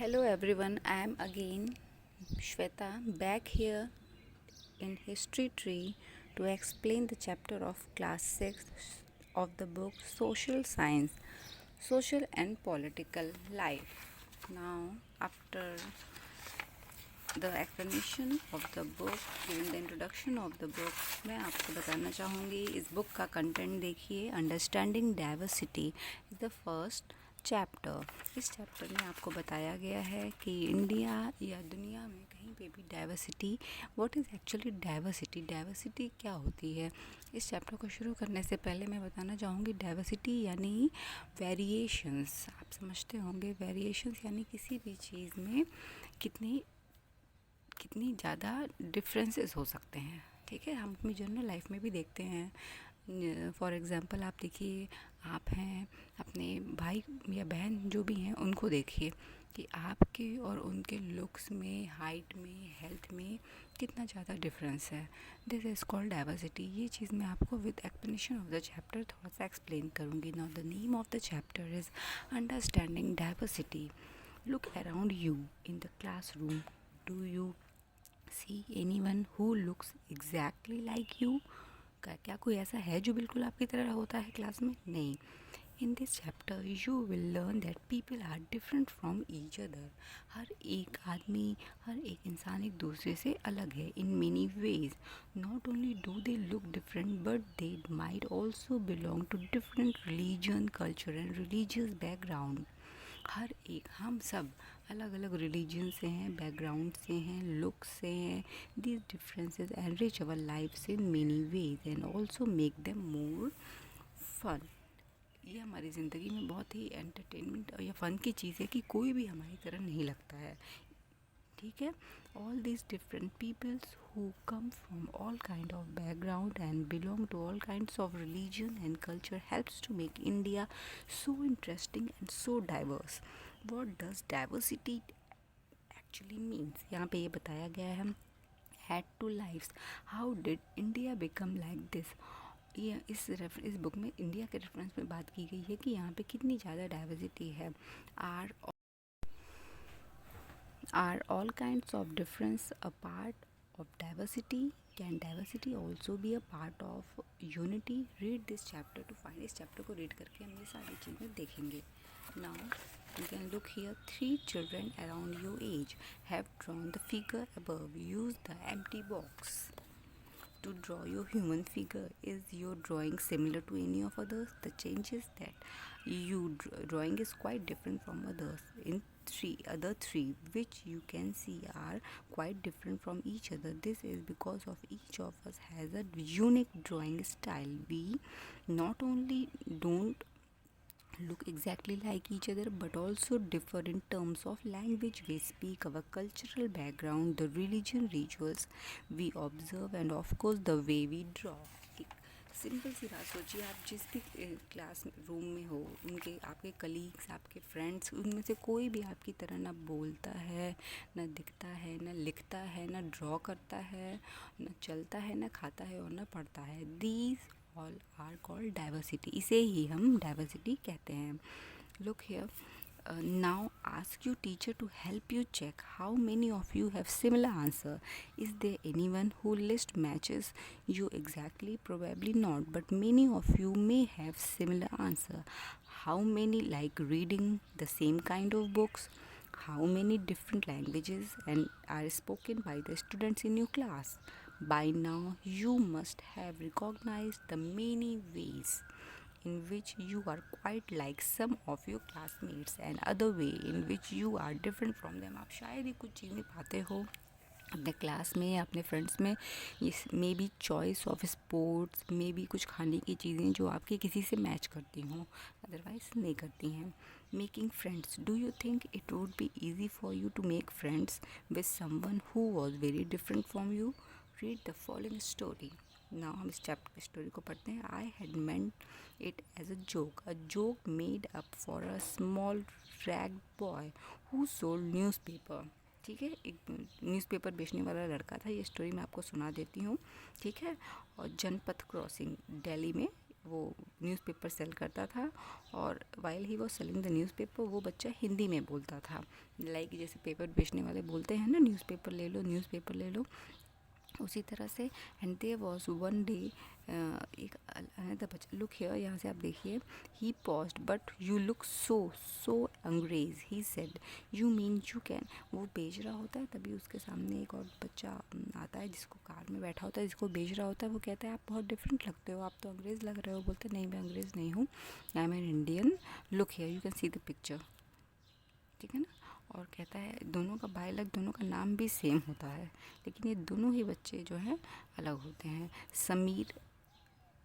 Hello everyone, I am again Shweta back here in History Tree to explain the chapter of class 6 of the book Social Science, Social and Political Life. Now, after the explanation of the book, giving the introduction of the book, मैं आपको बताना चाहूँगी इस book का content देखिए. Understanding diversity is the first chapter. इस chapter में आपको बताया गया है कि इंडिया या दुनिया में कहीं पे भी diversity, what is actually diversity, diversity क्या होती है. इस चैप्टर को शुरू करने से पहले मैं बताना चाहूँगी डाइवर्सिटी यानी वेरिएशंस. आप समझते होंगे वेरिएशंस यानी किसी भी चीज़ में कितनी ज़्यादा डिफरेंसेस हो सकते हैं. ठीक है, हम अपनी जनरल लाइफ में भी देखते हैं. फॉर एग्ज़ाम्पल आप देखिए, आप हैं, अपने भाई या बहन जो भी हैं उनको देखिए कि आपके और उनके लुक्स में, हाइट में, हेल्थ में कितना ज़्यादा डिफरेंस है. This is called diversity. ये चीज़ मैं आपको with explanation of the chapter थोड़ा सा एक्सप्लेन करूँगी. Now the name of the chapter is understanding diversity. Look around you in the classroom. Do you see anyone who looks exactly like you? क्या कोई ऐसा है जो बिल्कुल आपकी तरह होता है क्लास में? नहीं. In this chapter you will learn that people are different from each other. हर एक आदमी, हर एक इंसान एक दूसरे से अलग है in many ways. Not only do they look different but they might also belong to different religion, culture and religious background. हर एक, हम सब अलग अलग रिलीजन से हैं, बैकग्राउंड से हैं, लुक से हैं. These differences enrich our life in many ways and also make them more fun. ये हमारी ज़िंदगी में बहुत ही एंटरटेनमेंट या फ़न की चीज़ है कि कोई भी हमारी तरह नहीं लगता है. ठीक है. All these different peoples who come from all kind of background and belong to all kinds of religion and culture helps to make India so interesting and so diverse. What does diversity actually means? यहाँ पे ये बताया गया है. Add to lives. How did India become like this? ये इस book में India के रेफरेंस में बात की गई है कि यहाँ पे कितनी ज़्यादा डाइवर्सिटी है. Are Are all kinds of difference a part of diversity? Can diversity also be a part of unity? Read this chapter to find. इस चैप्टर को रीड करके हम ये सारी चीज़ें देखेंगे. Now you can look here. 3 children around your age have drawn the figure above. Use the empty box to draw your human figure. Is your drawing similar to any of others? The change is that your drawing is quite different from others. In other three which you can see are quite different from each other. This is because of each of us has a unique drawing style. We not only don't look exactly like each other but also differ in terms of language we speak, our cultural background, the religion rituals we observe and of course the way we draw. एक simple सी बात सोचिए, आप जिस भी class room में हो, उनके आपके कलीग्स, आपके फ्रेंड्स, उनमें से कोई भी आपकी तरह ना बोलता है, ना दिखता है, ना लिखता है, ना ड्रॉ करता है, ना चलता है, ना खाता है और ना पढ़ता है. These all are called diversity. इसे ही हम डाइवर्सिटी कहते हैं. Look here. Now ask your teacher to help you check how many of you have similar answer. Is there anyone who list matches you exactly? Probably not, but many of you may have similar answer. How many like reading the same kind of books? How many different languages and are spoken by the students in your class? By now you must have recognized the many ways in which you are quite like some of your classmates and other way in which you are different from them. आप शायद ही कुछ चीज़ें पाते हो अपने class में या अपने फ्रेंड्स में. ये may be choice of sports, may be कुछ खाने की चीज़ें जो आपकी किसी से मैच करती हों, अदरवाइज नहीं करती हैं. Making friends. Do you think it would be easy for you to make friends with someone who was very different from you? Read the following story. Now हम इस चैप्टर स्टोरी को पढ़ते हैं. I had meant it as a joke made up for a small ragged boy who sold newspaper. ठीक है, एक newspaper बेचने वाला लड़का था. ये स्टोरी मैं आपको सुना देती हूँ. ठीक है. और जनपथ क्रॉसिंग, दिल्ली में वो न्यूज़पेपर सेल करता था, और while he was selling the newspaper वो बच्चा हिंदी में बोलता था, लाइक जैसे पेपर बेचने वाले बोलते हैं ना, न्यूज़पेपर ले लो, न्यूज़पेपर ले लो, उसी तरह से। And there was one day, एक अनदर बच्चा, लुक हियर, यहाँ से आप देखिए, he paused, but you look so so अंग्रेज, he said, you mean you can. वो बेच रहा होता है, तभी उसके सामने एक और बच्चा आता है जिसको कार में बैठा होता है, जिसको बेच रहा होता है। वो कहता है आप बहुत डिफरेंट लगते हो, आप तो अंग्रेज़ लग रहे हो। बोलते नहीं, मैं अंग्रेज़ नहीं हूँ, I am an Indian, look here you can see the picture, ठीक है ना। और कहता है दोनों का बायलक, दोनों का नाम भी सेम होता है, लेकिन ये दोनों ही बच्चे जो हैं अलग होते हैं। समीर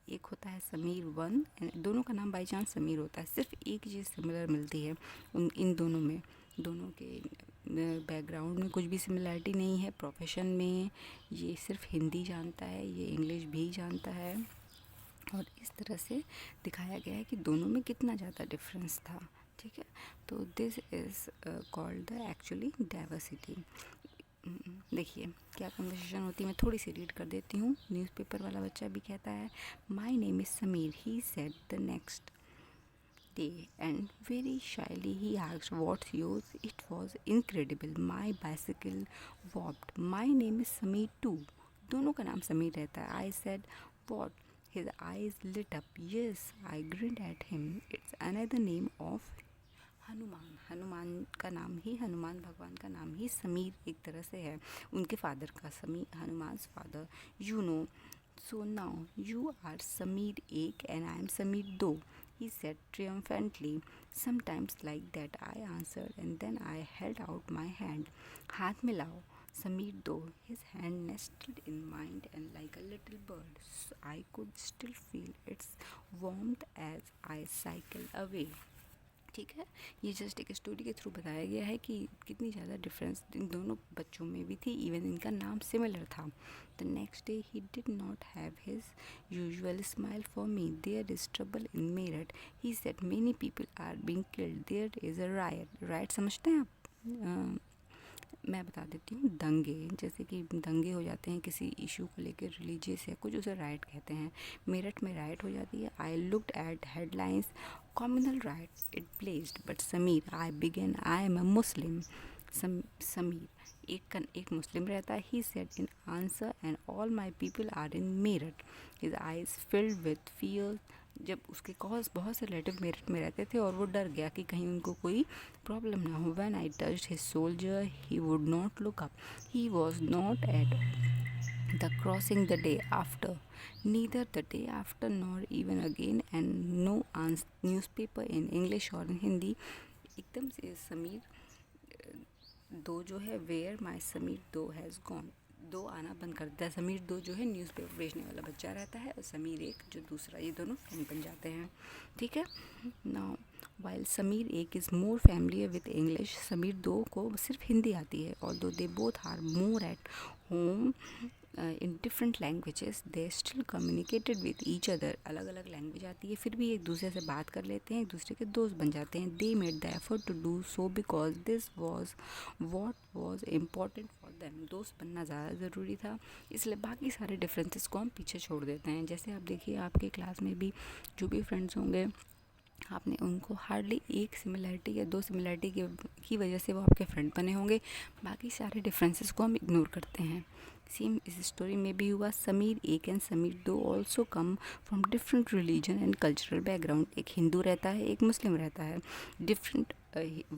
एक होता है, समीर वन, दोनों का नाम बाई चांस समीर होता है। सिर्फ एक चीज़ सिमिलर मिलती है इन दोनों में, दोनों के बैकग्राउंड में कुछ भी सिमिलरिटी नहीं है। प्रोफेशन में ये सिर्फ हिंदी जानता है, ये इंग्लिश भी जानता है, और इस तरह से दिखाया गया है कि दोनों में कितना ज़्यादा डिफरेंस था, ठीक है। तो this is called the actually diversity. देखिए क्या कन्वर्सेशन होती है, मैं थोड़ी सी रीड कर देती हूँ। न्यूज़पेपर वाला बच्चा भी कहता है, my name is Sameer, he said the next day, and very shyly he asked, what's yours? It was incredible. My bicycle warped. My name is Sameer too. दोनों का नाम समीर रहता है। I said, what? His eyes lit up. Yes, I grinned at him. It's another name of Hanuman. Hanuman का नाम ही, हनुमान भगवान का नाम ही समीर एक तरह से है, उनके फादर का, Sameer Hanuman father, you know. So now you are Sameer एक and I am Sameer दो, he said triumphantly. Sometimes like that, I answered, and then I held out my hand. हाथ मिलाओ, समीर दो. His hand nestled in mine and like a little bird, so I could still feel its warmth as I cycled away. ठीक है, ये just एक story के through बताया गया है कि कितनी ज़्यादा डिफरेंस इन दोनों बच्चों में भी थी, इवन इनका नाम सिमिलर था। The next day he did not have his usual smile for me, there is trouble in Meerut, he said many people are being killed, there is a riot. Riot समझते हैं आप? मैं बता देती हूँ, दंगे, जैसे कि दंगे हो जाते हैं किसी इशू को लेकर, रिलीजियस या कुछ, उसे राइट कहते हैं। मेरठ में राइट हो जाती है। I looked at headlines, communal riot it placed, but Sameer I began, I am a Muslim. Sameer एक मुस्लिम रहता है, he said in answer, and all my people are in Meerut. His eyes filled with fear. जब उसके cause बहुत से relative Meerut में रहते थे और वो डर गया कि कहीं उनको कोई प्रॉब्लम ना हो। When I touched his soldier he would not look up, he was not at the crossing the day after, neither the day after nor even again, and no newspaper in English और in Hindi. एकदम से समीर दो जो है, where माई समीर दो has gone, दो आना बंद कर देता है। समीर दो जो है न्यूज़पेपर बेचने वाला बच्चा रहता है, और समीर एक जो दूसरा, ये दोनों फ्रेंड बन जाते हैं, ठीक है। नाउ वाइल समीर एक is more familiar with English, Sameer दो को सिर्फ हिंदी आती है, और दो they both are more at home in different languages, they still communicated with each other. अलग अलग लैंग्वेज आती है, फिर भी एक दूसरे से बात कर लेते हैं, एक दूसरे के दोस्त बन जाते हैं। They made the effort to do so because this was what was important for them. दोस्त बनना ज़्यादा ज़रूरी था, इसलिए बाकी सारे डिफरेंसेस को हम पीछे छोड़ देते हैं। जैसे आप देखिए, आपके क्लास में भी जो भी फ्रेंड्स होंगे, आपने उनको हार्डली एक सिमिलरिटी या दो सिमिलरिटी की वजह से वो आपके फ्रेंड बने होंगे, बाकी सारे डिफरेंसेस को हम इग्नोर करते हैं। सेम इस स्टोरी में भी हुआ। समीर एक एंड समीर दो also come from different religion and cultural background. एक हिंदू रहता है, एक मुस्लिम रहता है। Different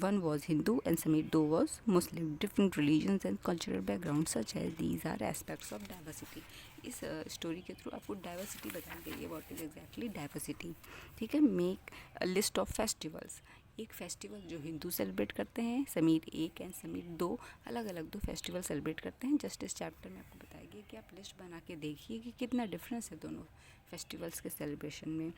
one was Hindu and Samir Do was Muslim. Different religions and cultural backgrounds such as these are aspects of diversity. इस स्टोरी के थ्रू आपको डाइवर्सिटी बताई गई है, व्हाट इज़ एग्जैक्टली डाइवर्सिटी, ठीक है। Make a list of festivals. एक festival जो हिंदू सेलिब्रेट करते हैं, समीर एक एंड समीर दो अलग अलग दो फेस्टिवल सेलिब्रेट करते हैं। जस्ट इस चैप्टर में आपको बताया गया कि आप लिस्ट बना के देखिए कि कितना डिफरेंस है दोनों फेस्टिवल्स के सेलिब्रेशन में।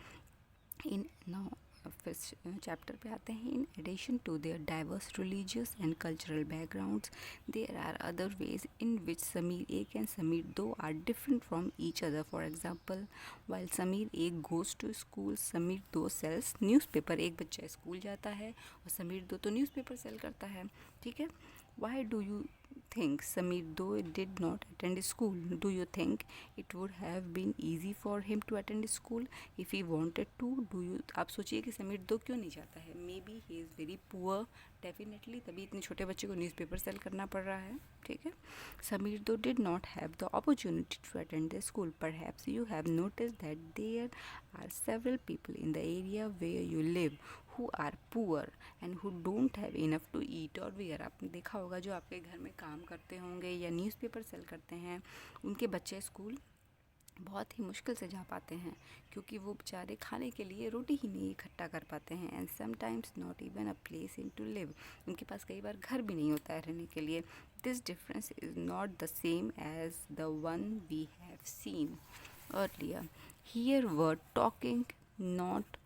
इन नाउ चैप्टर पे आते हैं। In addition to their diverse religious and cultural backgrounds, there are other ways in which Sameer Ek and Sameer Do are different from each other. For example, while Sameer Ek goes to school, Sameer दो sales newspaper. एक बच्चा school जाता है और समीर दो तो न्यूज़पेपर सेल करता है, ठीक है। Why do you think Samir though did not attend school, do you think it would have been easy for him to attend school if he wanted to? Do you आप सोचिए कि समीर दो क्यों नहीं जाता है? May be he is very poor, definitely तभी इतने छोटे बच्चे को न्यूज़पेपर सेल करना पड़ रहा है. ठीक है. Samir though did not have the opportunity to attend the school. Perhaps you have noticed that there are several people in the area where you live who are poor and who don't have enough to eat or wear. आपने देखा होगा जो आपके घर में काम करते होंगे या न्यूज़पेपर सेल करते हैं, उनके बच्चे स्कूल बहुत ही मुश्किल से जा पाते हैं क्योंकि वो बेचारे खाने के लिए रोटी ही नहीं इकट्ठा कर पाते हैं. And sometimes not even a place in to live. उनके पास कई बार घर भी नहीं होता है रहने के लिए. This difference is not the same as the one we have seen earlier. Here we're talking not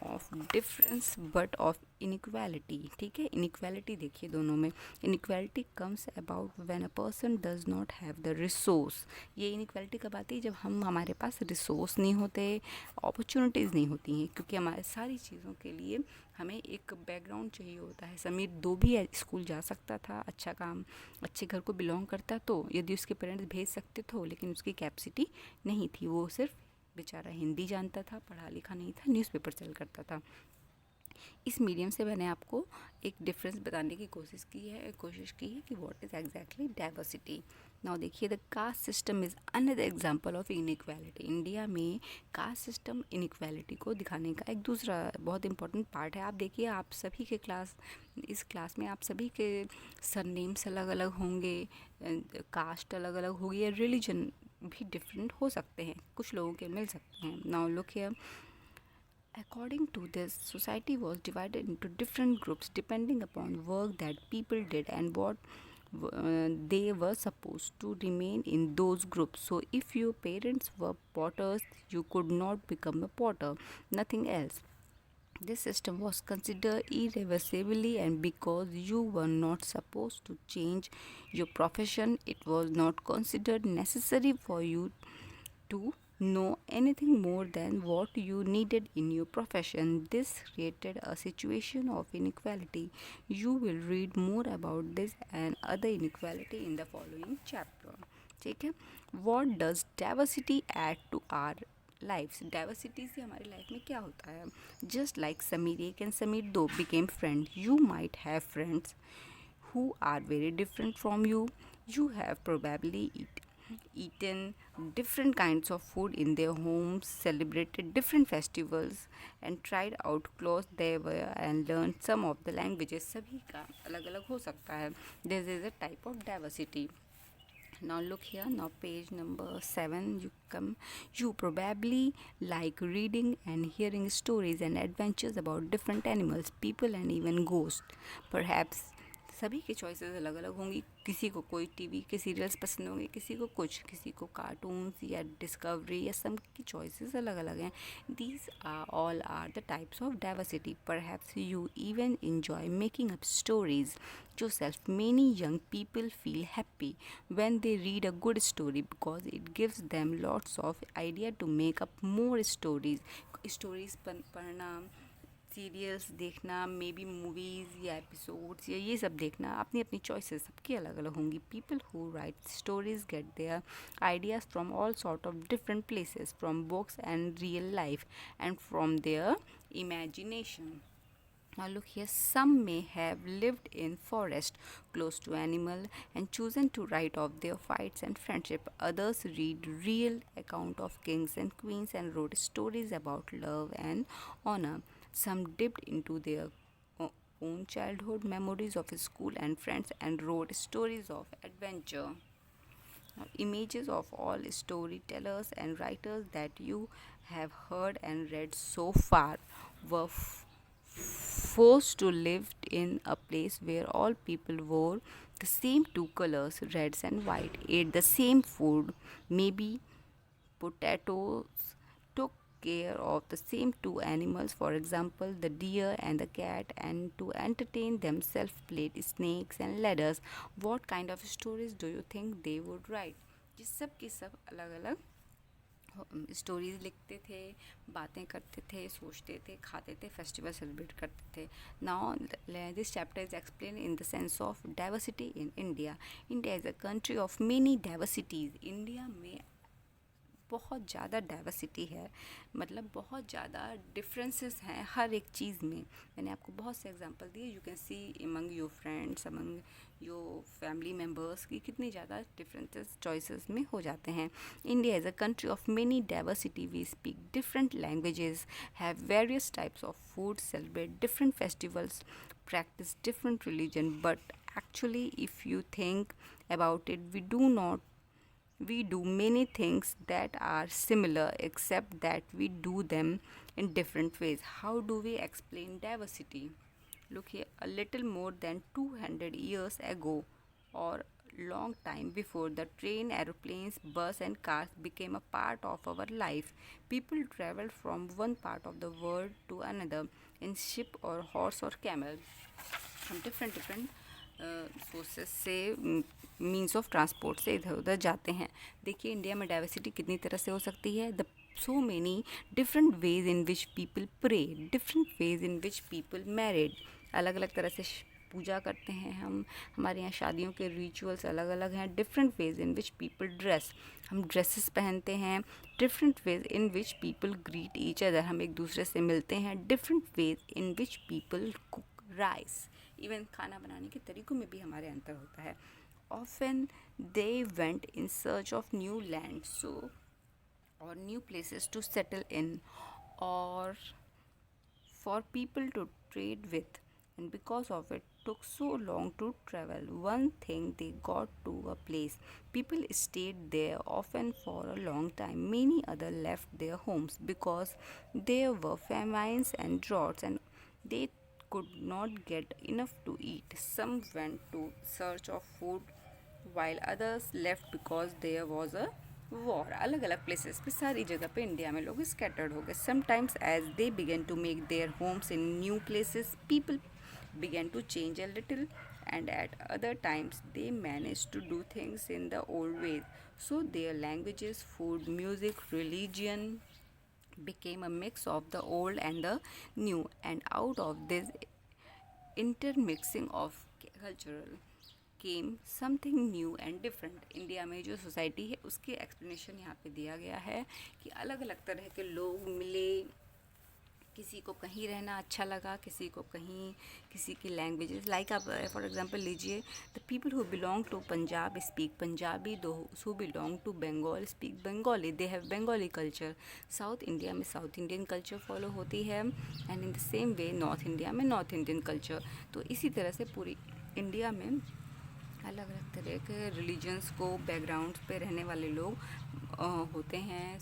of difference but of inequality. ठीक है. इनइक्वालिटी देखिए दोनों में. Inequality comes about when a person does not have the resource. ये inequality कब आती है? जब हमारे पास रिसोर्स नहीं होते, अपॉर्चुनिटीज़ नहीं होती हैं, क्योंकि हमारे सारी चीज़ों के लिए हमें एक बैकग्राउंड चाहिए होता है. समीर दो भी स्कूल जा सकता था, अच्छा काम, अच्छे घर को बिलोंग करता तो, यदि उसके पेरेंट्स भेज सकते तो, लेकिन उसकी कैपेसिटी नहीं थी. वो सिर्फ बेचारा हिंदी जानता था, पढ़ा लिखा नहीं था, न्यूज़पेपर सेल करता था. इस मीडियम से मैंने आपको एक डिफरेंस बताने की कोशिश की है कि what is exactly diversity. Now देखिए, the caste system is another example of inequality. India में कास्ट सिस्टम इनइक्वालिटी को दिखाने का एक दूसरा बहुत इंपॉर्टेंट पार्ट है. आप देखिए, आप सभी के इस क्लास में आप सभी के सरनेम्स अलग अलग होंगे, कास्ट अलग अलग होगी, या रिलीजन भी डिफरेंट हो सकते हैं, कुछ लोगों के मिल सकते हैं. Now look here. According to this, society was divided into different groups depending upon work that people did and what they were supposed to remain in those groups. So, if your parents were potters, you could not become a potter, nothing else. This system was considered irreversibly, and because you were not supposed to change your profession, it was not considered necessary for you to know anything more than what you needed in your profession. This created a situation of inequality. You will read more about this and other inequality in the following chapter. ठीक है. What does diversity add to our lives? Diversity से हमारी life में क्या होता है? Just like Samir एक and Samir दो became friends, you might have friends who are very different from you. You have probably eaten different kinds of food in their homes, celebrated different festivals, and tried out clothes they wear and learned some of the languages. सभी का अलग अलग हो सकता है. This is a type of diversity. Now look here. Now page number 7. You probably like reading and hearing stories and adventures about different animals, people, and even ghosts. Perhaps सभी की choices अलग अलग होंगी. किसी को कोई टीवी के serials पसंद होंगे, किसी को कुछ, किसी को कार्टून्स या डिस्कवरी, या सब की चॉइसेस अलग अलग हैं. These all are the types of diversity. Perhaps you even enjoy making up stories yourself. Many young people feel happy when they read a good story because it gives them lots of idea to make up more stories. Stories पढ़ना, serials देखना, may be movies या episodes या ये सब देखना, अपनी अपनी choices सबकी अलग अलग होंगी. People who write stories get their ideas from all sort of different places, from books and real life and from their imagination. Now look here, some may have lived in forest close to animal and chosen to write of their fights and friendship. Others read real account of kings and queens and wrote stories about love and honor. Some dipped into their own childhood memories of school and friends and wrote stories of adventure. Now, images of all storytellers and writers that you have heard and read so far were forced to live in a place where all people wore the same two colors, reds and white, ate the same food, maybe potatoes, took care of the same two animals, for example, the deer and the cat, and to entertain themselves played snakes and ladders. What kind of stories do you think they would write? ये सब की सब अलग अलग stories लिखते थे, बातें करते थे, सोचते थे, खाते थे, फेस्टिवल सेलिब्रेट करते थे. Now this chapter is explain in the sense of diversity in India. India is a country of many diversities. India में बहुत ज़्यादा डाइवर्सिटी है, मतलब बहुत ज़्यादा डिफरेंसेस हैं हर एक चीज़ में. मैंने आपको बहुत से एग्जांपल दिए. You can see among your friends, among your family members की कितनी ज़्यादा डिफरेंसेस चॉइसेस में हो जाते हैं. India is a country of many diversity. We speak different languages, have various types of food, celebrate different festivals, practice different religion, but actually if you think about it, we do many things that are similar except that we do them in different ways. How do we explain diversity? Look here, a little more than 200 years ago, or long time before the train, aeroplanes, bus and cars became a part of our life, people traveled from one part of the world to another in ship or horse or camel. हम different different sources से, means of transport से इधर उधर जाते हैं. देखिए India में diversity कितनी तरह से हो सकती है. The so many different ways in which people pray, different ways in which people married. अलग अलग तरह से पूजा करते हैं हम. हमारे यहाँ शादियों के रिचुअल्स अलग अलग हैं. Different ways in which people dress, हम ड्रेसेस पहनते हैं. Different ways in which people greet each other, हम एक दूसरे से मिलते हैं. Different ways in which people cook rice. Even खाना बनाने के तरीक़ों में भी हमारे अंतर होता है. Often they went in search of new land, so और new places to settle in, और for people to trade with, and because of it took so long to travel. One thing, they got to a place, people stayed there often for a long time. Many other left their homes because there were famines and droughts and they could not get enough to eat. Some went to search of food while others left because there was a war. अलग अलग places पे, सारी जगह पे India में लोग scattered हो गए. Sometimes as they begin to make their homes in new places, people begin to change a little, and at other times they managed to do things in the old ways. So their languages, food, music, religion became a mix of the old and the new, and out of this intermixing of cultural came something new and different. India में जो society है उसके explanation यहाँ पे दिया गया है कि अलग अलग तरह के लोग मिले. किसी को कहीं रहना अच्छा लगा, किसी को कहीं, किसी की लैंग्वेजेस लाइक आप फॉर एग्जांपल लीजिए, the people who belong to Punjab speak Punjabi, those who belong to Bengal speak Bengali, they have Bengali culture. South India में साउथ इंडियन कल्चर फॉलो होती है, and in the same way North India में North Indian culture. तो इसी तरह से पूरी इंडिया में अलग अलग तरह के रिलीजन्स को बैकग्राउंड पे रहने वाले लोग होते हैं.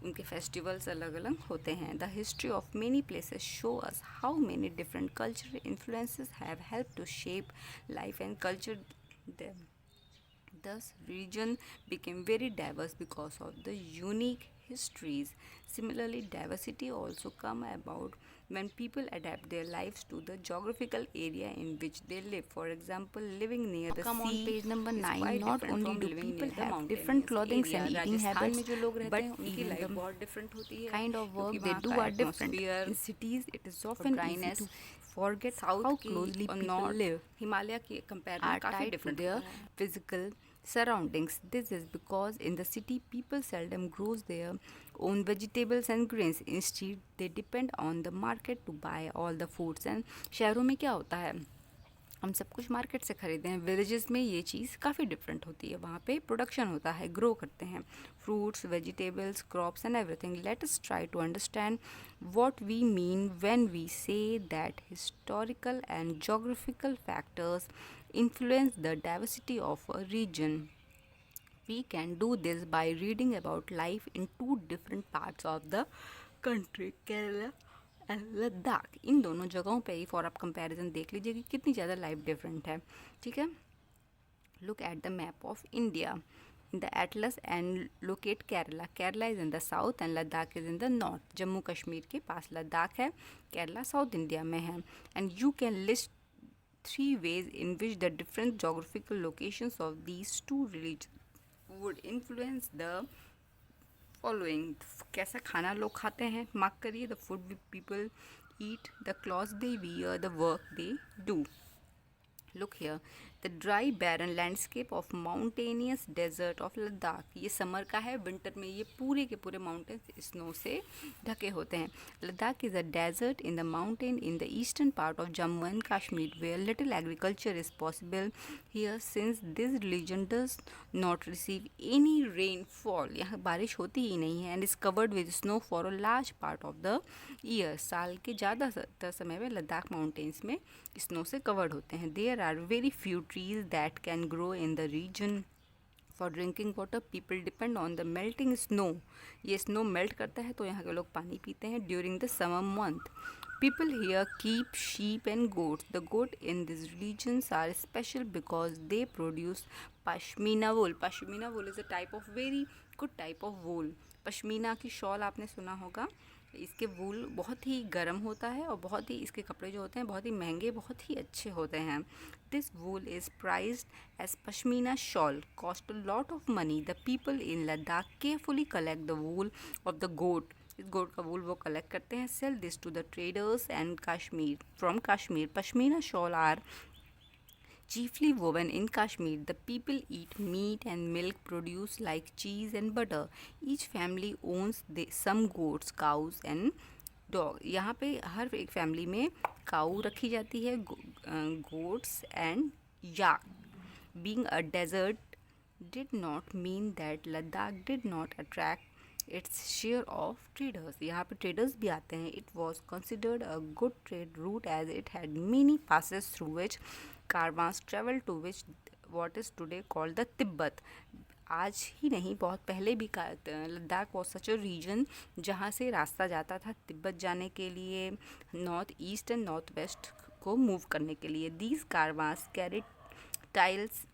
उनके फेस्टिवल्स अलग अलग होते हैं. The history of many places show us how many different cultural influences have help to shape life and culture them. Thus, region became very diverse because of the unique histories. Similarly, diversity also come about when people adapt their lives to the geographical area in which they live. For example, living near the Come sea on page number is 9. quite Not different only from do living people near the have mountainous different clothing area. and eating Rajasthan habits, में जो लोग रहते but हैं उनकी even life the बहुत different होती है, kind of work क्योंकि they वहाँ do का are different. Atmosphere, In cities, it is often easy dryness, to forget south how की closely और people नॉर्थ live हिमालय के कंपेयर में are काफ़ी tied to डिफरेंट their होता है. physical surroundings. This is because in the city people seldom grows their own vegetables and grains. Instead, they depend on the market to buy all the foods. And शहरों में क्या होता है, हम सब कुछ मार्केट से ख़रीदते हैं. विलेजेस में ये चीज़ काफ़ी डिफरेंट होती है. वहाँ पे प्रोडक्शन होता है, ग्रो करते हैं fruits, vegetables, crops and everything. Let us try to understand what we mean when we say that historical and geographical factors influence the diversity of a region. We can do this by reading about life in two different parts of the country, Kerala and Ladakh. इन दोनों जगहों पे ही for आप comparison देख लीजिए कि कितनी ज़्यादा life different है. ठीक है. Look at the map of India in the atlas and locate Kerala. Kerala is in the south and Ladakh is in the north. Jammu Kashmir के पास लद्दाख है, केरला साउथ इंडिया में है. And you can list 3 ways in which the different geographical locations of these two regions would influence the following, कैसा खाना लोग खाते हैं, mark करिए। The food people eat, the clothes they wear, the work they do. Look here, the dry barren landscape of mountainous desert of Ladakh. ये summer का है, winter में ये पूरे के पूरे माउंटेन्स स्नो से ढके होते हैं। Ladakh is a desert in the mountain in the eastern part of Jammu and Kashmir where little agriculture is possible here since this region does not receive any rainfall. यहाँ बारिश होती ही नहीं है and is covered with snow for a large part of the year. साल के ज़्यादातर समय में लद्दाख माउंटेन्स में स्नो से कवर्ड होते हैं। There are very few trees that can grow in the region for drinking water. People depend on the melting snow. ये स्नो मेल्ट करता है तो यहाँ के लोग पानी पीते हैं during the summer month. People here keep sheep and goats. The goat in these regions are special because they produce pashmina wool. Pashmina wool is a type of very good type of wool. Pashmina की shawl आपने सुना होगा। इसके वूल बहुत ही गर्म होता है और बहुत ही इसके कपड़े जो होते हैं बहुत ही महंगे, बहुत ही अच्छे होते हैं। This wool is prized as pashmina shawl, cost a lot of money. The people in Ladakh carefully collect the wool of the goat. इस गोट का वूल वो कलेक्ट करते हैं। Sell this to the traders and Kashmir from Kashmir. Pashmina shawl are chiefly woven in Kashmir. The people eat meat and milk produce like cheese and butter. Each family owns some goats, cows and dog. यहाँ पे हर एक family में काऊ रखी जाती है, goats and yak. Being a desert did not mean that Ladakh did not attract its share of traders. यहाँ पे traders भी आते हैं. It was considered a good trade route as it had many passes through which caravans traveled to which what is today called the Tibet. आज ही नहीं, बहुत पहले भी Ladakh was such a region जहाँ से रास्ता जाता था तिब्बत जाने के लिए, north east and north west को मूव करने के लिए। These caravans carried tiles,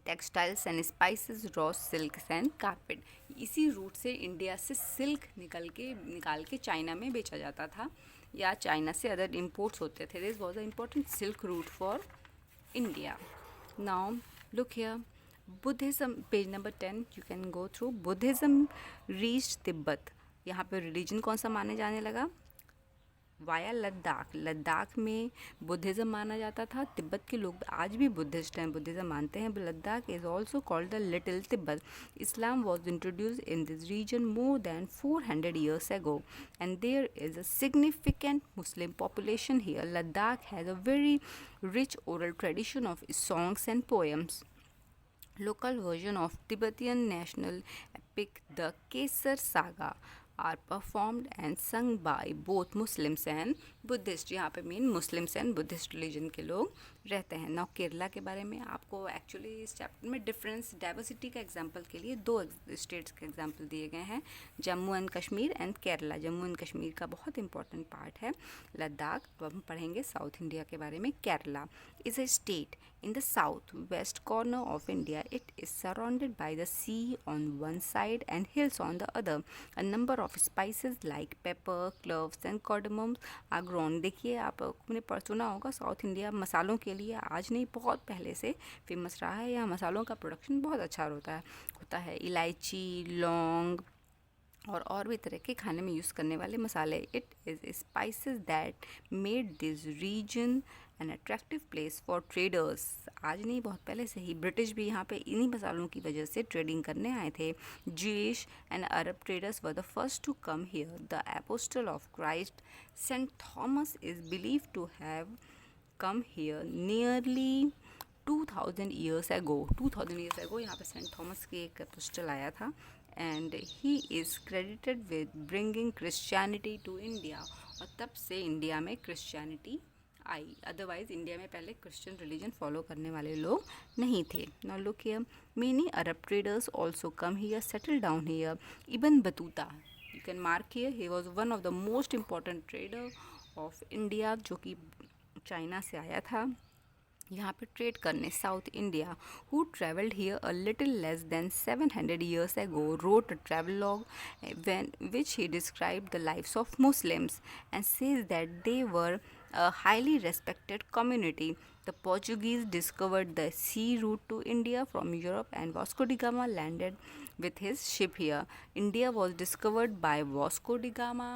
textiles and spices, raw silks and carpet. इसी रूट से इंडिया से सिल्क निकाल के चाइना में बेचा जाता था या चाइना से अदर इम्पोर्ट्स होते थे। This was a important silk route for India. Now look here, Buddhism, page number 10 you can go through. Buddhism reached Tibet. यहाँ पे रिलीजन कौन सा माने जाने लगा? वाया लद्दाख। लद्दाख में बुद्धिज़्म माना जाता था। तिब्बत के लोग आज भी बुद्धिस्ट हैं, बुद्धिज़्म मानते हैं। Ladakh is also called the little Tibet. Islam was introduce in this region more than 400 years ago and there is a significant Muslim population here. Ladakh has a very rich oral tradition of songs and poems. Local version of Tibetan national epic the Kesar Saga are performed and sung by both Muslims and Buddhists. यहाँ पे main Muslims and Buddhist religion के लोग रहते हैं। Now Kerala के बारे में आपको एक्चुअली इस चैप्टर में डिफरेंस डाइवर्सिटी का एग्जांपल के लिए दो स्टेट्स के एग्जांपल दिए गए हैं, Jammu and Kashmir and Kerala. Jammu and Kashmir का बहुत इंपॉर्टेंट पार्ट है लद्दाख। अब हम पढ़ेंगे साउथ इंडिया के बारे में। Kerala is a state in the south-west corner of India. It is surrounded by the sea on one side and hills on the other. A number of spices like pepper, cloves and cardamom are grown. देखिए आपने सुना होगा south India मसालों के लिए आज नहीं बहुत पहले से फेमस रहा है। यहाँ मसालों का प्रोडक्शन बहुत अच्छा होता है। इलायची, लौंग और भी तरह के खाने में यूज़ करने वाले मसाले। It is spices that made this region an attractive place for traders. आज नहीं बहुत पहले से ही ब्रिटिश भी यहाँ पे इन्हीं मसालों की वजह से ट्रेडिंग करने आए थे। Jewish and Arab traders were the first to come here. The apostle of Christ, Saint Thomas, is believed to have come here nearly 2000 years ago. 2000 years ago यहाँ पे सेंट थॉमस के एक अपोस्टल आया था and he is credited with bringing Christianity to India. और तब से India में क्रिश्चियनिटी आई। अदरवाइज इंडिया में पहले क्रिश्चियन रिलीजन फॉलो करने वाले लोग नहीं थे। Now look here, many Arab traders also come here, settle down here. Ibn Battuta, you can mark here, he was one of the most important trader of India, जो कि China से आया था यहाँ पे ट्रेड करने south India. Who travelled here a little less than 700 years ago, wrote a travelogue which he described the lives of Muslims and says that they were a highly respected community. The Portuguese discovered the sea route to India from Europe, and Vasco da Gama landed with his ship here. India was discovered by Vasco da Gama.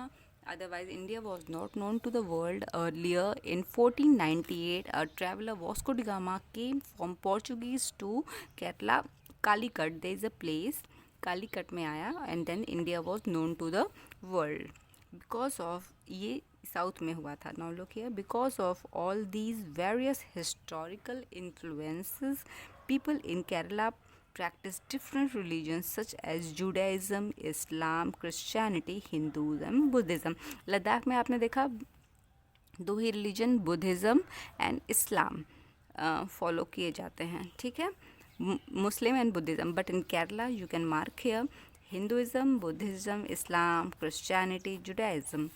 Otherwise, India was not known to the world earlier. In 1498, a traveler Vasco da Gama came from Portuguese to Kerala, Calicut. There is a place, Calicut में आया, and then India was known to the world. Because of ये south में हुआ था. Now look here, because of all these various historical influences, people in Kerala practice different religions such as Judaism, Islam, Christianity, Hinduism, Buddhism. Ladakh में आपने देखा दो ही religion Buddhism and Islam follow किए जाते हैं. ठीक है, Muslim and Buddhism. But in Kerala you can mark here Hinduism, Buddhism, Islam, Christianity, Judaism.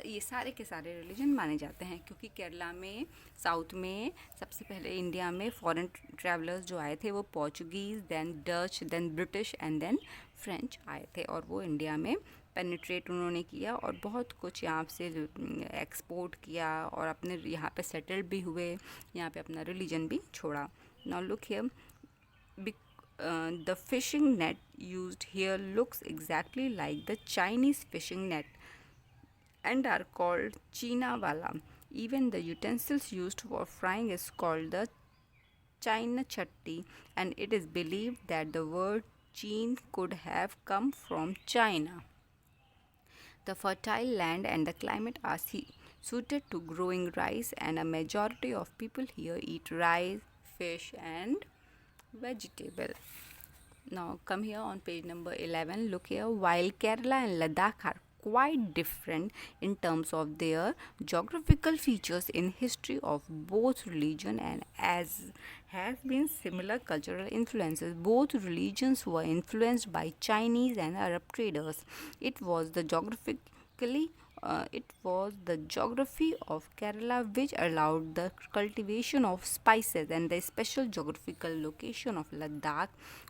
ये सारे के सारे रिलीजन माने जाते हैं क्योंकि केरला में साउथ में सबसे पहले इंडिया में फॉरेन ट्रैवलर्स जो आए थे वो Portuguese, then Dutch, then British and then French आए थे और वो इंडिया में पेनिट्रेट उन्होंने किया और बहुत कुछ यहाँ से एक्सपोर्ट किया और अपने यहाँ पे सेटल भी हुए, यहाँ पे अपना रिलीजन भी छोड़ा. Now look here, the fishing net used here looks exactly like the Chinese fishing net and are called China wala. Even the utensils used for frying is called the China chatti, and it is believed that the word Chin could have come from China. The fertile land and the climate are suited to growing rice, and a majority of people here eat rice, fish, and vegetable. Now come here on page number 11. Look here. While Kerala and Ladakh are quite different in terms of their geographical features in history of both religion, and as has been similar cultural influences, both religions were influenced by Chinese and Arab traders. It was the geography of Kerala which allowed the cultivation of spices, and the special geographical location of Ladakh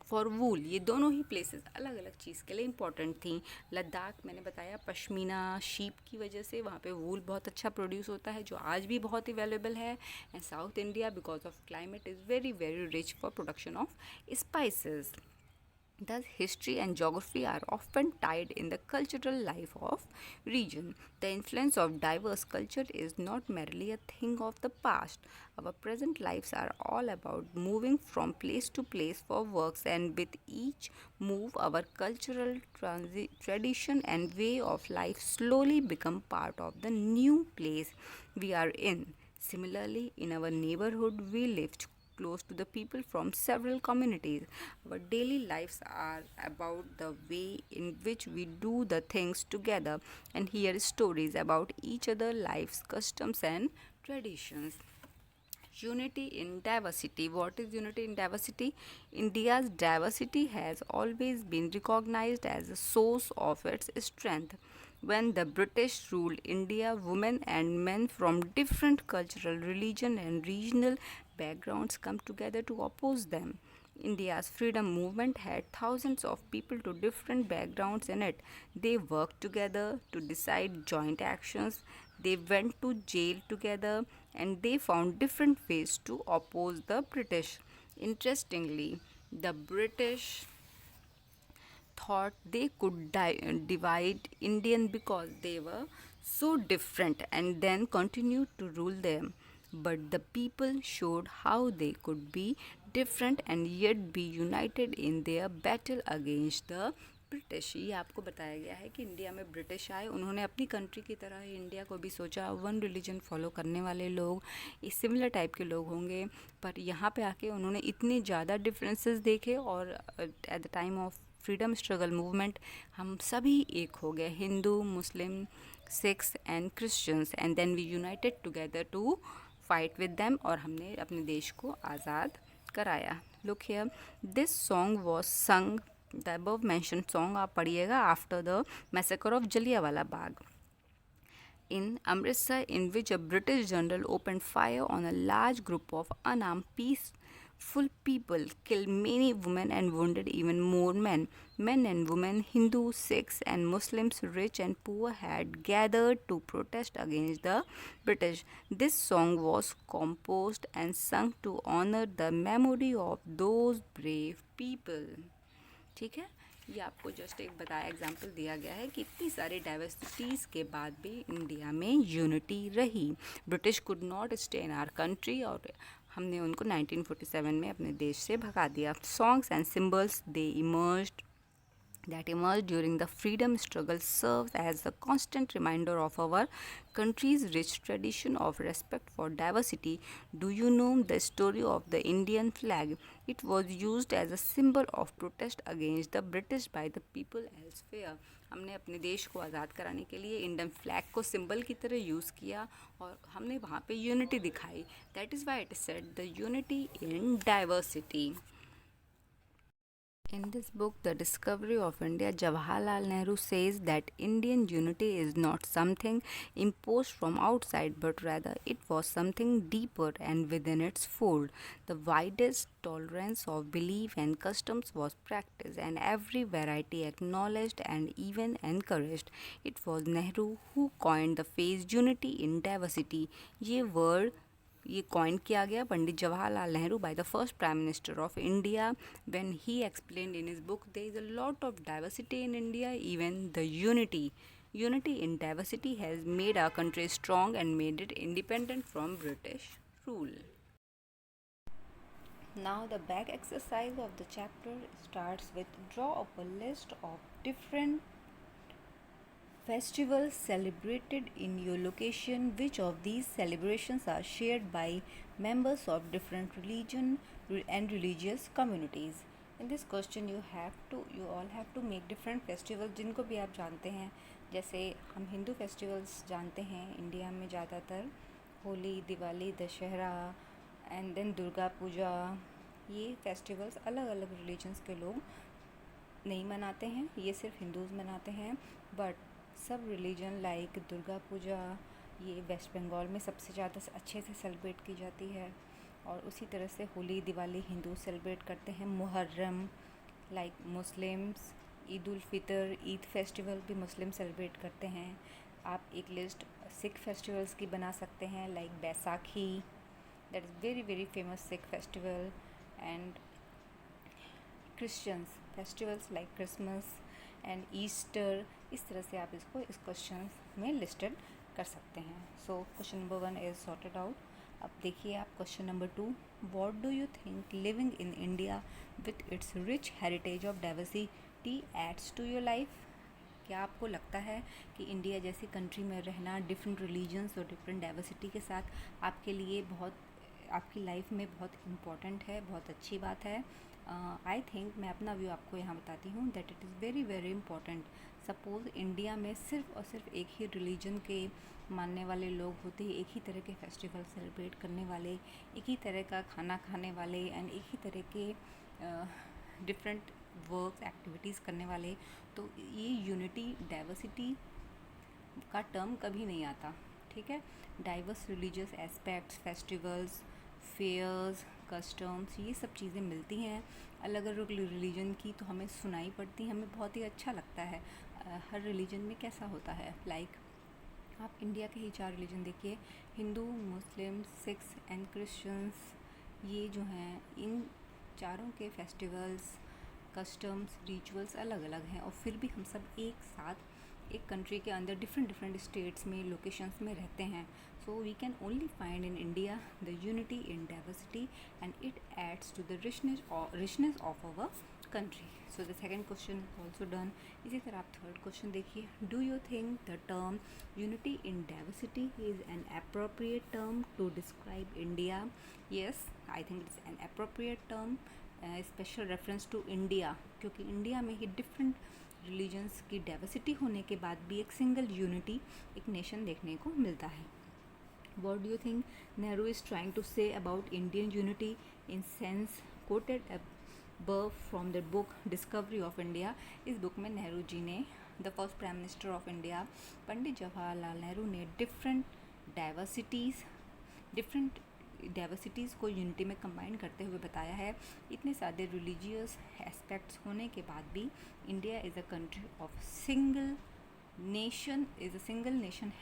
for wool. ये दोनों ही places अलग अलग चीज़ के लिए important थी. लद्दाख मैंने बताया pashmina sheep की वजह से वहाँ पे वूल बहुत अच्छा प्रोड्यूस होता है जो आज भी बहुत ही वैल्यूएबल है. And south India because of climate is very very rich for production of spices. Thus, history and geography are often tied in the cultural life of region. The influence of diverse culture is not merely a thing of the past. Our present lives are all about moving from place to place for works, and with each move, our cultural tradition and way of life slowly become part of the new place we are in. Similarly, in our neighborhood, we live close to the people from several communities. Our daily lives are about the way in which we do the things together and hear stories about each other's lives, customs, and traditions. Unity in diversity. What is unity in diversity? India's diversity has always been recognized as a source of its strength. When the British ruled India, women and men from different cultural, religion, and regional backgrounds come together to oppose them. India's freedom movement had thousands of people to different backgrounds in it. They worked together to decide joint actions. They went to jail together and they found different ways to oppose the British. Interestingly, the British thought they could divide Indian because they were so different and then continued to rule them. But the people showed how they could be different and yet be united in their battle against the British. ये आपको बताया गया है कि India में British आए, उन्होंने अपनी कंट्री की तरह ही इंडिया को भी सोचा. वन रिलीजन फॉलो करने वाले लोग इस सिमिलर टाइप के लोग होंगे, पर यहाँ पे आके उन्होंने इतने ज़्यादा डिफरेंसेस देखे और at the time of freedom struggle movement हम सभी एक हो गए, Hindu, Muslim, Sikhs and Christians, and then we united together to fight with them और हमने अपने देश को आज़ाद कराया. Look here, this song was sung, the above mention song आप पढ़िएगा after the massacre of Jallianwala Bagh in Amritsar, in which a British general opened fire on a large group of unarmed full people, killed many women and wounded even more men. Men and women, Hindus, Sikhs, and Muslims, rich and poor, had gathered to protest against the British. This song was composed and sung to honor the memory of those brave people. ठीक है, ये आपको just एक बताया example दिया गया है कि इतनी सारी डाइवर्सिटीज़ के बाद भी इंडिया में यूनिटी रही. British could not stay in our country और हमने उनको 1947 में अपने देश से भगा दिया. Songs and symbols they emerged that emerged during the freedom struggle serves as a constant reminder of our country's rich tradition of respect for diversity. Do you know the story of the Indian flag? It was used as a symbol of protest against the British by the people elsewhere. हमने अपने देश को आज़ाद कराने के लिए Indian flag को symbol की तरह यूज़ किया और हमने वहाँ पे यूनिटी दिखाई. That is why it said the unity in diversity. In this book, The Discovery of India, Jawaharlal Nehru says that Indian unity is not something imposed from outside, but rather it was something deeper and within its fold. The widest tolerance of belief and customs was practiced, and every variety acknowledged and even encouraged. It was Nehru who coined the phrase unity in diversity. ये coin किया गया Pandit Jawaharlal Nehru by the first prime minister of India when he explained in his book there is a lot of diversity in India even the unity in diversity has made our country strong and made it independent from British rule. Now the back exercise of the chapter starts with draw up a list of different festivals celebrated in your location. Which of these celebrations are shared by members of different religion and religious communities? In this question you all have to make different festivals जिनको भी आप जानते हैं. जैसे हम Hindu festivals जानते हैं India में ज़्यादातर होली, दिवाली, दशहरा एंड देन दुर्गा पूजा. ये फेस्टिवल्स अलग अलग रिलीजन्स के लोग नहीं मनाते हैं, ये सिर्फ हिंदूज़ मनाते हैं. बट सब रिलीजन लाइक दुर्गा पूजा ये वेस्ट बंगाल में सबसे ज़्यादा अच्छे से सेलिब्रेट की जाती है. और उसी तरह से होली, दिवाली हिंदू सेलिब्रेट करते हैं. Muharram like Muslims, Eid ul Fitr, Eid festival भी मुस्लिम सेलिब्रेट करते हैं. आप एक लिस्ट सिख फेस्टिवल्स की बना सकते हैं like Baisakhi, that is very very famous Sikh festival. And Christians festivals like Christmas and Easter. इस तरह से आप इसको इस क्वेश्चन में लिस्टेड कर सकते हैं. So question number 1 is sorted out. अब देखिए आप question number 2. What do you think living in India with its rich heritage of diversity adds to your life? क्या आपको लगता है कि इंडिया जैसी कंट्री में रहना डिफरेंट रिलीजन्स और डिफरेंट डाइवर्सिटी के साथ आपके लिए आपकी लाइफ में बहुत इम्पॉर्टेंट है, बहुत अच्छी बात है? आई थिंक मैं अपना व्यू आपको यहाँ बताती हूँ that it is very very important. Suppose India में सिर्फ और सिर्फ एक ही रिलीजन के मानने वाले लोग होते हैं, एक ही तरह के फेस्टिवल सेलिब्रेट करने वाले, एक ही तरह का खाना खाने वाले एंड एक ही तरह के डिफरेंट वर्क्स एक्टिविटीज़ करने वाले, तो ये यूनिटी डाइवर्सिटी का टर्म कभी नहीं आता. ठीक है, diverse religious aspects, festivals, fairs, customs, ये सब चीज़ें मिलती हैं अलग अलग रिलीजन की, तो हमें सुनाई पड़ती हैं, हमें बहुत ही अच्छा लगता है. हर रिलीजन में कैसा होता है लाइक आप इंडिया के ही 4 रिलीजन देखिए, Hindu, Muslim, Sikhs and Christians. ये जो हैं इन चारों के फेस्टिवल्स, कस्टम्स, रिचुअल्स अलग अलग हैं और फिर भी हम सब एक साथ एक कंट्री के अंदर डिफरेंट डिफरेंट स्टेट्स में, लोकेशंस में रहते हैं. So we can only find in India the unity in diversity and it adds to the richness of our country. So the second question is also done. इसी तरह आप third question देखिए. Do you think the term unity in diversity is an appropriate term to describe India? Yes, I think it's an appropriate term. Special reference to India क्योंकि India में ही different religions की diversity होने के बाद भी एक single unity, एक nation देखने को मिलता है. What do you think Nehru is trying to say about Indian unity in sense quoted above from the book Discovery of India? इस बुक में नेहरू जी ने, the first prime minister of India Pandit Jawaharlal Nehru ने different diversities, different diversities को unity में combine करते हुए बताया है। इतने सारे रिलीजियस एस्पेक्ट्स होने के बाद भी India is a country of single nation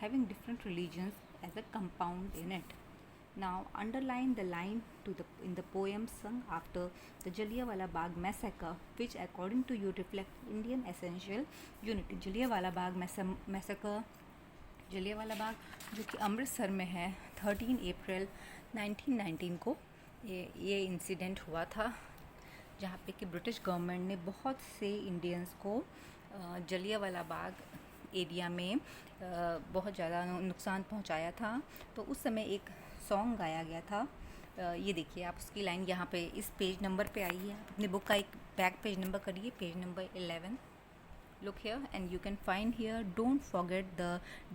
having different religions as a compound in it. Now underline the line in the poem sung after the Jallianwala Bagh massacre, which according to you reflect Indian essential unity. Jallianwala Bagh massacre, Jallianwala Bagh जो कि अमृतसर में है, 13 अप्रैल 1919 को ये incident हुआ था, जहाँ पे कि ब्रिटिश गवर्नमेंट ने बहुत से इंडियंस को जलियांवाला बाग एरिया में बहुत ज़्यादा नुकसान पहुँचाया था। तो उस समय एक सॉन्ग गाया गया था। ये देखिए, आप उसकी लाइन यहाँ पे इस पेज नंबर पे आई है। आप अपनी बुक का एक बैक पेज नंबर करिए, page number 11। Look here, and you can find here, don't forget the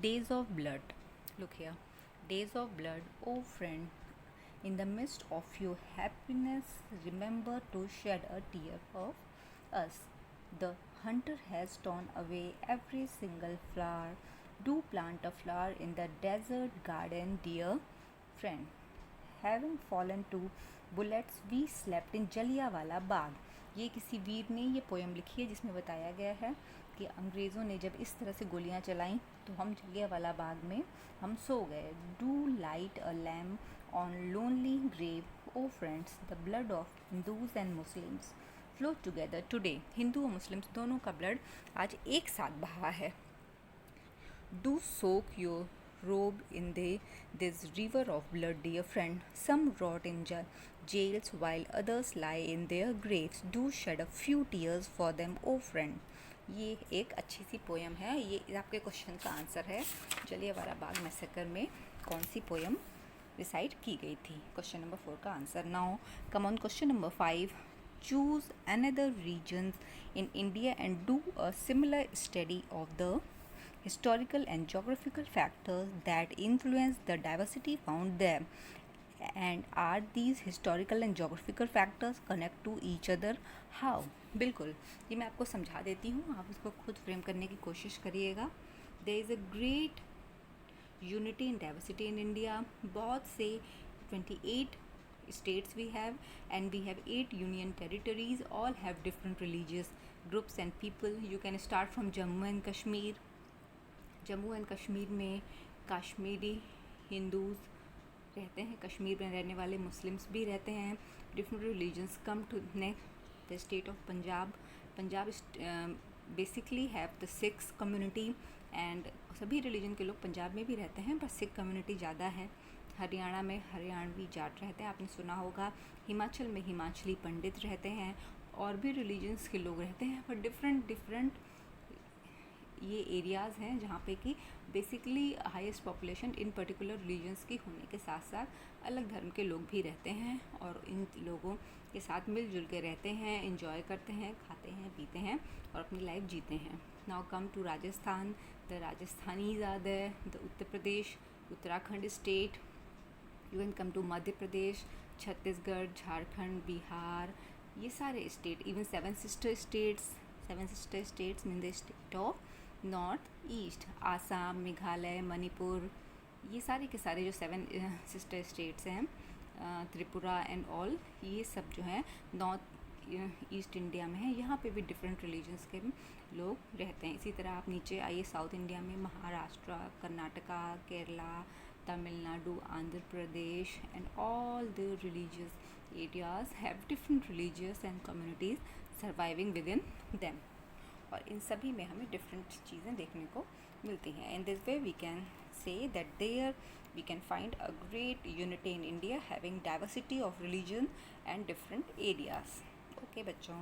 days of blood. Look here, days of blood, oh friend, in the midst of your happiness, remember to shed a tear of us. The hunter has torn away every single flower. Do plant a flower in the desert garden, dear friend. Having fallen to bullets, we slept in Jallianwala Bagh. ये किसी वीर ने ये poem लिखी है, जिसमें बताया गया है कि अंग्रेज़ों ने जब इस तरह से गोलियां चलाईं तो हम जलियांवाला बाग में हम सो गए। Do light a lamp on lonely grave, O friends, the blood of Hindus and Muslims flow together today. Hindu और मुस्लिम्स दोनों का ब्लड आज एक साथ बहा है. Do soak your robe in this river of blood, dear friend. Some rot in jails while others lie in their graves. Do shed a few tears for them, oh friend. ये एक अच्छी सी poem है. ये आपके question का answer है. Jallianwala Bagh massacre में कौन सी पोयम रिसाइट की गई थी? क्वेश्चन नंबर 4 का answer. Now come on question number 5. Choose another region in India and do a similar study of the historical and geographical factors that influence the diversity found there. And are these historical and geographical factors connect to each other? How? बिल्कुल, ये मैं आपको समझा देती हूँ, आप इसको खुद फ्रेम करने की कोशिश करिएगा. There is a great unity in diversity in India. बहुत से 28 states we have, and we have 8 union territories. All have different religious groups and people. You can start from Jammu and Kashmir. Jammu and Kashmir में Kashmiri Hindus रहते हैं, कश्मीर में रहने वाले Muslims भी रहते हैं. Different religions come to next the state of Punjab. Punjab basically have the Sikhs community, and सभी रिलीजन के लोग पंजाब में भी रहते हैं, पर सिख कम्युनिटी ज़्यादा है. हरियाणा में हरियाणवी जाट रहते हैं, आपने सुना होगा. हिमाचल में हिमाचली पंडित रहते हैं, और भी रिलीजन्स के लोग रहते हैं, पर डिफरेंट ये एरियाज़ हैं जहाँ पे कि basically highest population in particular religions की होने के साथ साथ अलग धर्म के लोग भी रहते हैं, और इन लोगों के साथ मिलजुल के रहते हैं, एंजॉय करते हैं, खाते हैं, पीते हैं और अपनी लाइफ जीते हैं. Now come to Rajasthan. The Rajasthanis are there. The Uttar Pradesh, Uttarakhand state. You can come to Madhya Pradesh, Chhattisgarh, Jharkhand, Bihar. ये सारे state, even seven sister states mean the state of North East, Assam, Meghalaya, Manipur. ये सारे के सारे जो 7 सिस्टर स्टेट्स हैं, त्रिपुरा एंड ऑल, ये सब जो हैं नॉर्थ ईस्ट इंडिया में है. यहाँ पे भी डिफरेंट रिलीजन्स के लोग रहते हैं. इसी तरह आप नीचे आइए साउथ इंडिया में, Maharashtra, Karnataka, Kerala, Tamil Nadu, Andhra Pradesh, and all the religious areas have different religious and communities surviving with in them. और इन सभी में हमें डिफरेंट चीज़ें देखने को मिलती हैं. In this way we can say that there we can find a great unity in India having diversity of religion and different areas. Okay बच्चों,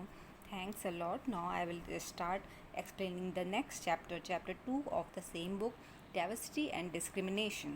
thanks a lot. Now I will start explaining the next chapter 2 of the same book, Diversity and Discrimination.